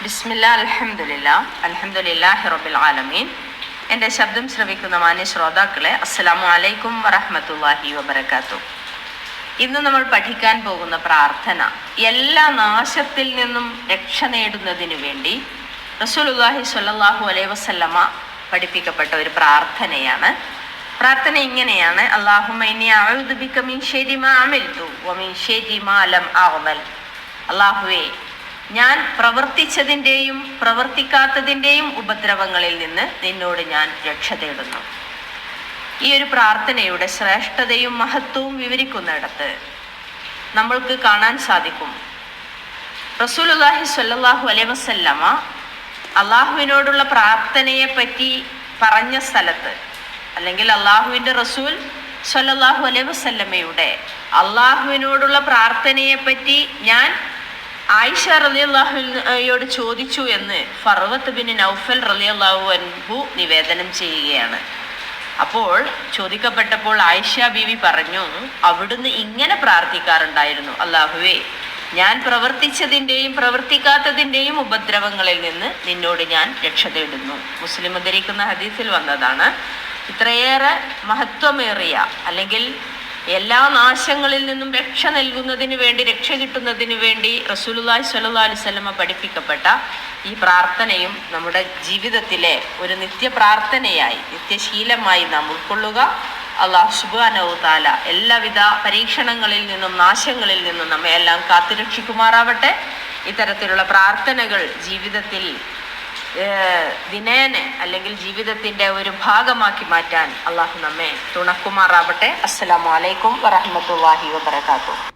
ബിസ്മില്ലാ അൽഹംദുലില്ലാഹി റബ്ബിൽ ആലമീൻ. എൻ്റെ ശബ്ദം ശ്രവിക്കുന്ന മാന്യ ശ്രോതാക്കളെ, അസ്സലാമു അലൈക്കും വറഹ്മത്തുള്ളാഹി വബറകാതുഹു. ഇന്ന് നമ്മൾ പഠിക്കാൻ പോകുന്ന പ്രാർത്ഥന എല്ലാ നാശത്തിൽ നിന്നും രക്ഷ നേടുന്നതിന് വേണ്ടി റസൂലുള്ളാഹി സ്വല്ലല്ലാഹു അലൈഹി വസല്ലമ പഠിപ്പിക്കപ്പെട്ട ഒരു പ്രാർത്ഥനയാണ്. പ്രാർത്ഥന ഇങ്ങനെയാണ്: അല്ലാഹുമ്മ ഇന്നി അഊദു ബിക മിൻ ശർരി മാ അമിൽതു വമിൻ ശർരി മാ ലം അഅമൽ. അല്ലാഹുവേ, ഞാൻ പ്രവർത്തിച്ചതിൻ്റെയും പ്രവർത്തിക്കാത്തതിൻ്റെയും ഉപദ്രവങ്ങളിൽ നിന്ന് നിന്നോട് ഞാൻ രക്ഷ തേടുന്നു. ഈ ഒരു പ്രാർത്ഥനയുടെ ശ്രേഷ്ഠതയും മഹത്വവും വിവരിക്കുന്നിടത്ത് നമ്മൾക്ക് കാണാൻ സാധിക്കും, റസൂലുള്ളാഹി സ്വല്ലല്ലാഹു അലൈഹി വസല്ലമ അള്ളാഹുവിനോടുള്ള പ്രാർത്ഥനയെ പറ്റി പറഞ്ഞ സ്ഥലത്ത്, അല്ലെങ്കിൽ അള്ളാഹുവിൻ്റെ റസൂൽ സ്വല്ലല്ലാഹു അലൈഹി വസല്ലമയുടെ അള്ളാഹുവിനോടുള്ള പ്രാർത്ഥനയെ പറ്റി ഞാൻ ആയിഷ റളിയല്ലാഹുയോട് ചോദിച്ചു എന്ന് ഫർവത്ത് ബിൻ നൗഫൽ റളിയല്ലാഹു അൻഹു നിവേദനം ചെയ്യുകയാണ്. അപ്പോൾ ചോദിക്കപ്പെട്ടപ്പോൾ ആയിഷ ബീവി പറഞ്ഞു, അവിടുന്ന് ഇങ്ങനെ പ്രാർത്ഥിക്കാറുണ്ടായിരുന്നു: അല്ലാഹുവേ, ഞാൻ പ്രവർത്തിച്ചതിൻ്റെയും പ്രവർത്തിക്കാത്തതിൻ്റെയും ഉപദ്രവങ്ങളിൽ നിന്ന് നിന്നോട് ഞാൻ രക്ഷ തേടുന്നു. മുസ്ലിം ഉദ്ധരിക്കുന്ന ഹദീസിൽ വന്നതാണ്. ഇത്രയേറെ മഹത്വമേറിയ, അല്ലെങ്കിൽ എല്ലാ നാശങ്ങളിൽ നിന്നും രക്ഷ നൽകുന്നതിന് വേണ്ടി, രക്ഷ കിട്ടുന്നതിന് വേണ്ടി റസൂലുള്ളാഹി സ്വല്ലല്ലാഹു അലൈഹി വസല്ലമ പഠിപ്പിക്കപ്പെട്ട ഈ പ്രാർത്ഥനയും നമ്മുടെ ജീവിതത്തിലെ ഒരു നിത്യപ്രാർത്ഥനയായി, നിത്യശീലമായി നാം ഉൾക്കൊള്ളുക. അല്ലാഹു സുബ്ഹാനഹു വ തആല എല്ലാവിധ പരീക്ഷണങ്ങളിൽ നിന്നും നാശങ്ങളിൽ നിന്നും നമ്മെ എല്ലാം കാത്തുരക്ഷിക്കുമാറാവട്ടെ. ഇത്തരത്തിലുള്ള പ്രാർത്ഥനകൾ ജീവിതത്തിൽ ദിനേന, അല്ലെങ്കിൽ ജീവിതത്തിൻ്റെ ഒരു ഭാഗമാക്കി മാറ്റാൻ അള്ളാഹു നമ്മെ തുണക്കുമാറാവട്ടെ. അസ്സലാമു അലൈക്കും വറഹ്മത്തുള്ളാഹി വബറകാതുഹു.